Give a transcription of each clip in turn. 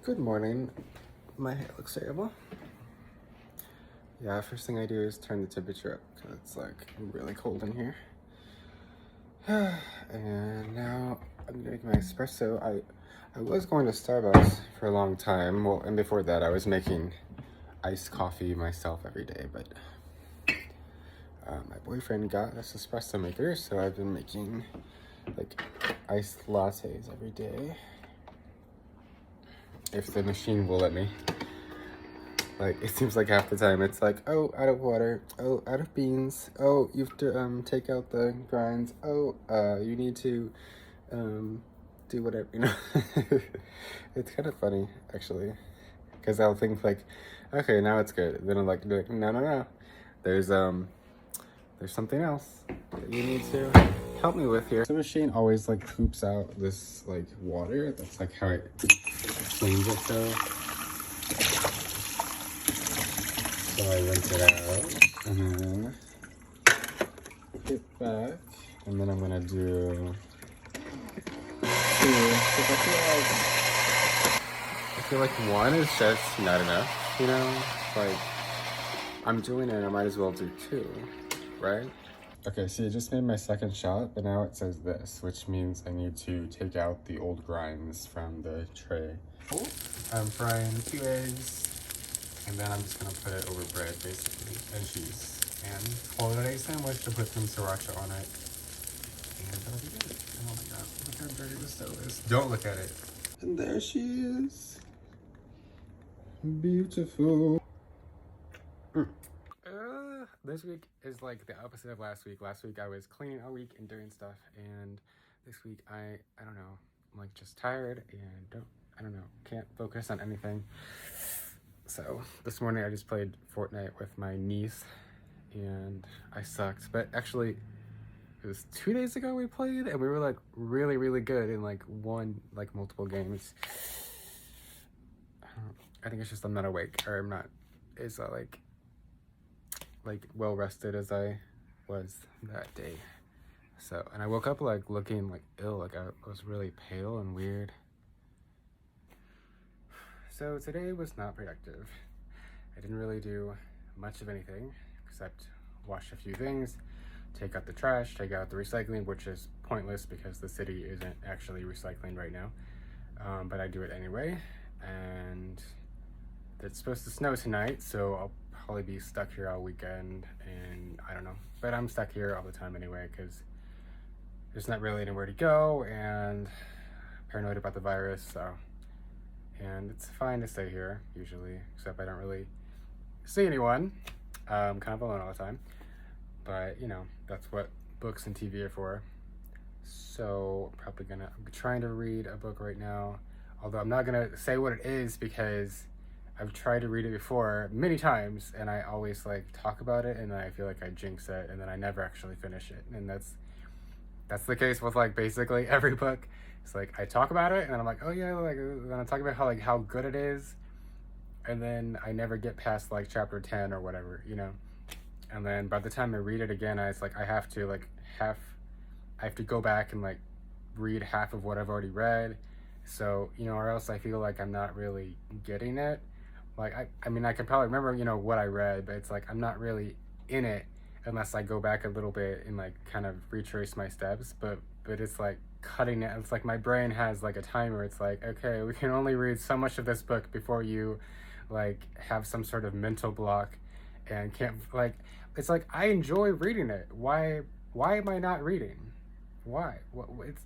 Good morning. My hair looks terrible. Yeah, first thing I do is turn the temperature up because it's like really cold in here. And now I'm gonna make my espresso. I was going to Starbucks for a long time. Well, and before that I was making iced coffee myself every day, but my boyfriend got this espresso maker, so I've been making like iced lattes every day. If the machine will let me. Like, it seems like half the time it's like, oh, out of water, oh, out of beans, oh, you have to take out the grinds, oh, you need to do whatever, you know. It's kind of funny, actually, because I'll think like, okay, now it's good. Then I'm like, no, no, no, there's something else that you need to help me with here. The machine always like poops out this like water. That's like how it cleans it though. So I rinse it out, and then put it back, and then I'm gonna do two, because I feel like one is just not enough, you know? Like, I'm doing it, I might as well do two, right? Okay, see, it just made my second shot, but now it says this, which means I need to take out the old grinds from the tray. I'm frying 2 eggs. And then I'm just gonna put it over bread, basically, and cheese. And holiday sandwich to put some sriracha on it. And that'll be good. Oh my god, look how dirty the stove is. Don't look at it. And there she is. Beautiful. This week is like the opposite of last week. Last week I was cleaning all week and doing stuff. And this week I don't know. I'm like just tired and I don't know. Can't focus on anything. So this morning I just played Fortnite with my niece and I sucked, but actually it was 2 days ago we played and we were like really, really good and like won like multiple games. I think it's just I'm not awake or I'm not as like well rested as I was that day. So, and I woke up like looking like ill, like I was really pale and weird. So today was not productive. I didn't really do much of anything except wash a few things, take out the trash, take out the recycling, which is pointless because the city isn't actually recycling right now. But I do it anyway. And it's supposed to snow tonight, so I'll probably be stuck here all weekend, and I don't know. But I'm stuck here all the time anyway because there's not really anywhere to go and paranoid about the virus, so. And it's fine to stay here, usually, except I don't really see anyone. I'm kind of alone all the time. But, you know, that's what books and TV are for. So, I'm trying to read a book right now. Although I'm not gonna say what it is because I've tried to read it before many times and I always like talk about it and then I feel like I jinx it and then I never actually finish it. And that's the case with like basically every book. It's like I talk about it and then I'm like, oh yeah, like then I talk about how good it is, and then I never get past like chapter 10 or whatever, you know. And then by the time I read it again, I have to go back and like read half of what I've already read. So, you know, or else I feel like I'm not really getting it. Like I mean I can probably remember, you know, what I read, but it's like I'm not really in it unless I go back a little bit and like kind of retrace my steps, but it's like cutting it. It's like my brain has like a timer. It's like, okay, we can only read so much of this book before you like have some sort of mental block and can't like, it's like I enjoy reading it. Why am I not reading? Why?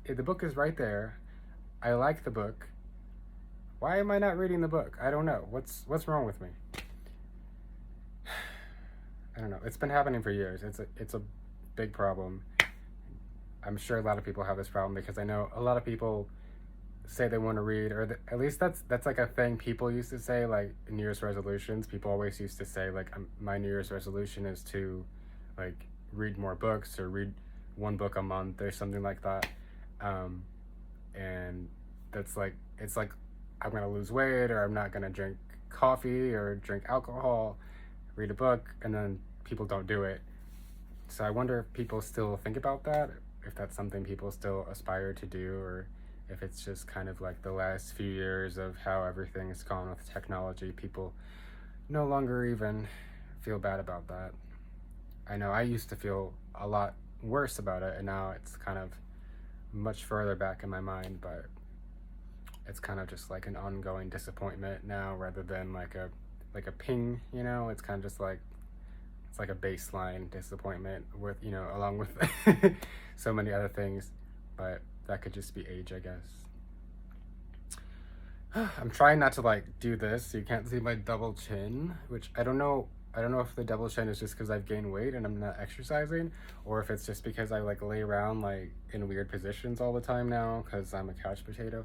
The book is right there. I like the book. Why am I not reading the book? I don't know. What's wrong with me? I don't know. It's been happening for years. It's a big problem. I'm sure a lot of people have this problem because I know a lot of people say they want to read, or at least that's like a thing people used to say, like New Year's resolutions. People always used to say like my New Year's resolution is to like read more books or read one book a month or something like that. And that's like, it's like I'm gonna lose weight or I'm not gonna drink coffee or drink alcohol, read a book, and then people don't do it. So I wonder if people still think about that, if that's something people still aspire to do, or if it's just kind of like the last few years of how everything has gone with technology, people no longer even feel bad about that. I know I used to feel a lot worse about it, and now it's kind of much further back in my mind, but it's kind of just like an ongoing disappointment now rather than like a ping, you know. It's kind of just like, it's like a baseline disappointment with, you know, along with so many other things, but that could just be age, I guess. I'm trying not to like do this. You can't see my double chin, which I don't know if the double chin is just because I've gained weight and I'm not exercising, or if it's just because I like lay around like in weird positions all the time now because I'm a couch potato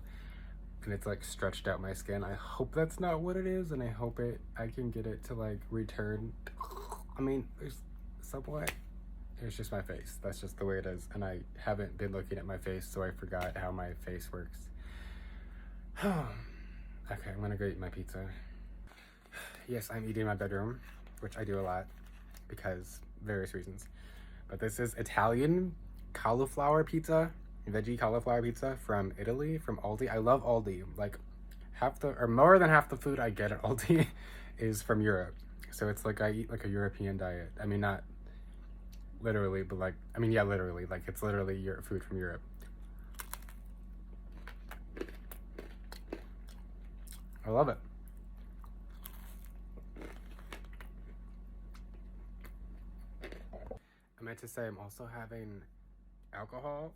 and it's like stretched out my skin. I hope that's not what it is, and I hope I can get it to like return. I mean, there's somewhat, it's just my face. That's just the way it is, and I haven't been looking at my face, so I forgot how my face works. Okay, I'm gonna go eat my pizza. Yes, I'm eating in my bedroom, which I do a lot because various reasons. But this is Italian cauliflower pizza, veggie cauliflower pizza from Italy, from Aldi. I love Aldi. Like more than half the food I get at Aldi is from Europe. So it's like I eat like a European diet. I mean, not literally, but like, I mean, yeah, literally. Like, it's literally food from Europe. I love it. I meant to say I'm also having alcohol.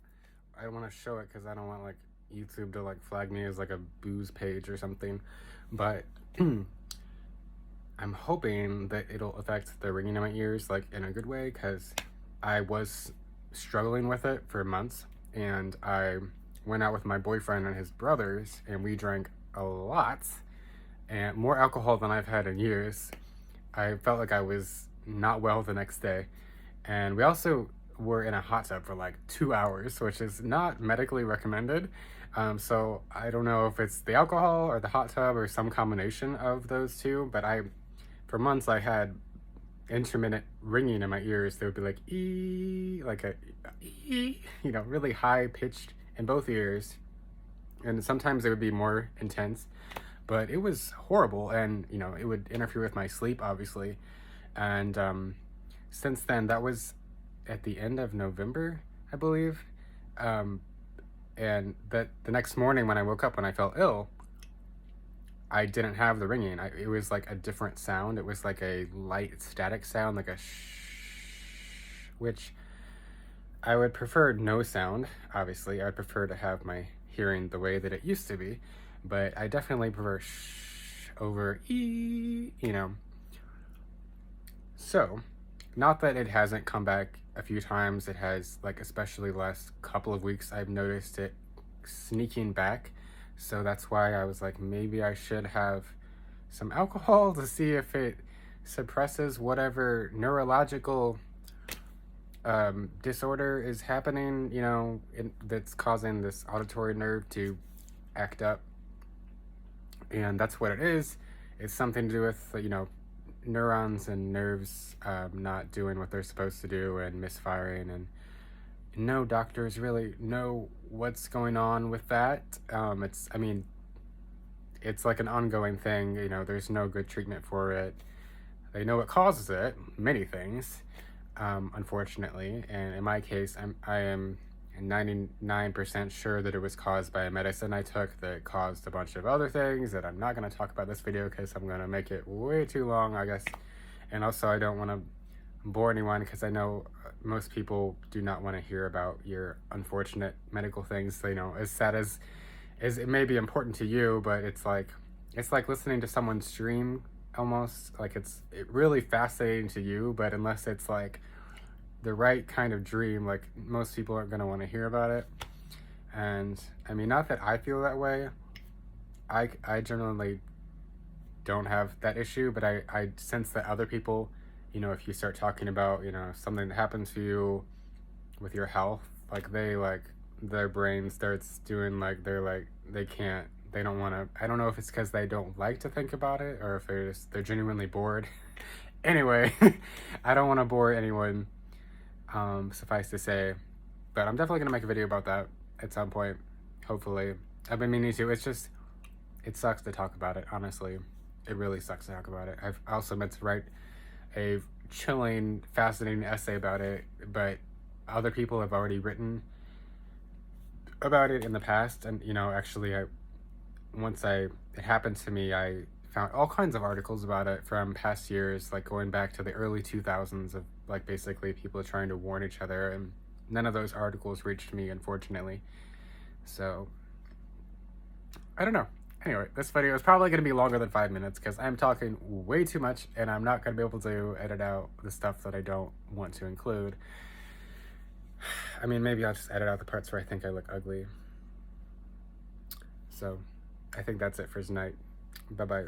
I don't want to show it because I don't want like YouTube to like flag me as like a booze page or something, but I'm hoping that it'll affect the ringing in my ears like in a good way, because I was struggling with it for months, and I went out with my boyfriend and his brothers and we drank a lot and more alcohol than I've had in years. I felt like I was not well the next day, and we also were in a hot tub for like 2 hours, which is not medically recommended. So I don't know if it's the alcohol or the hot tub or some combination of those two, but for months I had intermittent ringing in my ears. They would be like ee, like a ee, you know, really high pitched in both ears, and sometimes it would be more intense, but it was horrible, and you know, it would interfere with my sleep, obviously. And since then, that was at the end of November, I believe, and that the next morning when I woke up, when I felt ill, I didn't have the ringing. It was like a different sound. It was like a light static sound, like a shh, which I would prefer no sound, obviously. I would prefer to have my hearing the way that it used to be, but I definitely prefer shh over ee, you know. So, not that it hasn't come back a few times. It has, like, especially the last couple of weeks, I've noticed it sneaking back. So that's why I was like, maybe I should have some alcohol to see if it suppresses whatever neurological disorder is happening, you know, that's causing this auditory nerve to act up. And that's what it is. It's something to do with, you know, neurons and nerves not doing what they're supposed to do and misfiring, and no doctors really know what's going on with that. I mean, it's like an ongoing thing, you know, there's no good treatment for it. They know what causes it, many things, unfortunately, and in my case, I am 99% sure that it was caused by a medicine I took that caused a bunch of other things that I'm not going to talk about this video because I'm going to make it way too long, I guess. And also, I don't want to bore anyone because I know most people do not want to hear about your unfortunate medical things. You know, as sad as it may be important to you, but it's like listening to someone's dream almost. Like it's really fascinating to you, but unless it's like the right kind of dream, like most people aren't going to want to hear about it. And I mean, not that I feel that way. I generally don't have that issue, but I sense that other people, you know, if you start talking about, you know, something that happens to you with your health, like their brain starts doing like, they don't want to, I don't know if it's because they don't like to think about it or if they're genuinely bored. Anyway, I don't want to bore anyone, suffice to say, but I'm definitely going to make a video about that at some point, hopefully. I've been meaning to. It's just, it sucks to talk about it, honestly. It really sucks to talk about it. I've also meant to write a chilling, fascinating essay about it, but other people have already written about it in the past. And, you know, actually, it happened to me, I found all kinds of articles about it from past years, like going back to the early 2000s of like basically people trying to warn each other, and none of those articles reached me, unfortunately. So, I don't know. Anyway, this video is probably going to be longer than 5 minutes because I'm talking way too much and I'm not going to be able to edit out the stuff that I don't want to include. I mean, maybe I'll just edit out the parts where I think I look ugly. So, I think that's it for tonight. Bye-bye.